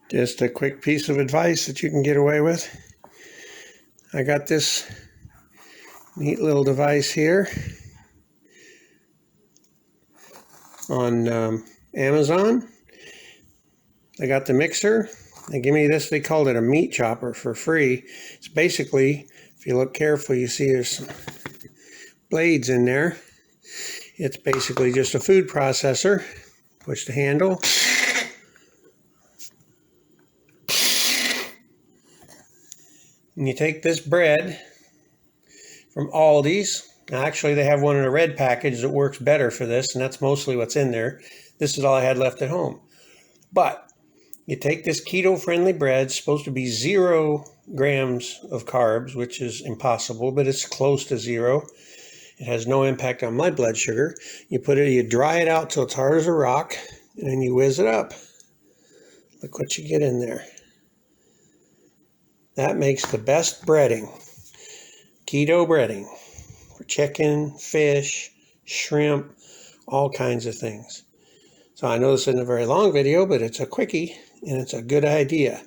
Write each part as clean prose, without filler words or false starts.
Just a quick piece of advice that you can get away with. I got this neat little device here on Amazon. I got the mixer. They give me this, they called it a meat chopper for free. It's basically, if you look carefully, you see there's some blades in there. It's basically just a food processor. Push the handle. And you take this bread from Aldi's. Now, actually, they have one in a red package that works better for this, and that's mostly what's in there. This is all I had left at home. But you take this keto-friendly bread, it's supposed to be 0 grams of carbs, which is impossible, but it's close to 0. It has no impact on my blood sugar. You dry it out till it's hard as a rock, and then you whiz it up. Look what you get in there. That makes the best breading. Keto breading for chicken, fish, shrimp, all kinds of things. So I know this isn't a very long video, but it's a quickie and it's a good idea.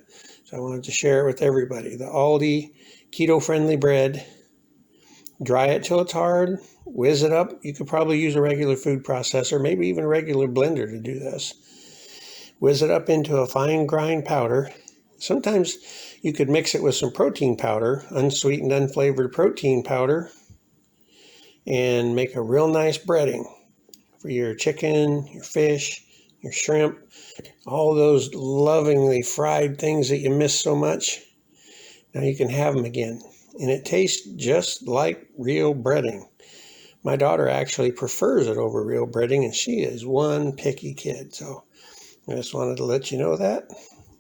So I wanted to share it with everybody. The Aldi keto-friendly bread. Dry it till it's hard, whiz it up. You could probably use a regular food processor, maybe even a regular blender to do this. Whiz it up into a fine grind powder. Sometimes you could mix it with some protein powder, unsweetened, unflavored protein powder, and make a real nice breading for your chicken, your fish, your shrimp, all those lovingly fried things that you miss so much. Now you can have them again. And it tastes just like real breading. My daughter actually prefers it over real breading, and she is one picky kid. So I just wanted to let you know that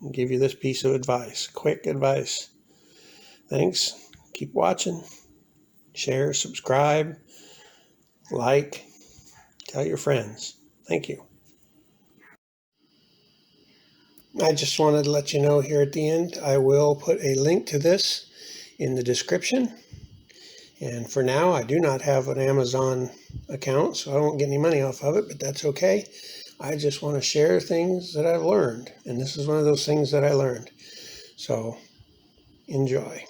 and give you this piece of advice, quick advice. Thanks. Keep watching. Share, subscribe, like, tell your friends. Thank you. I just wanted to let you know here at the end, I will put a link to this in the description. And for now, I do not have an Amazon account, so I won't get any money off of it, but that's okay. I just want to share things that I've learned, and this is one of those things that I learned. So enjoy.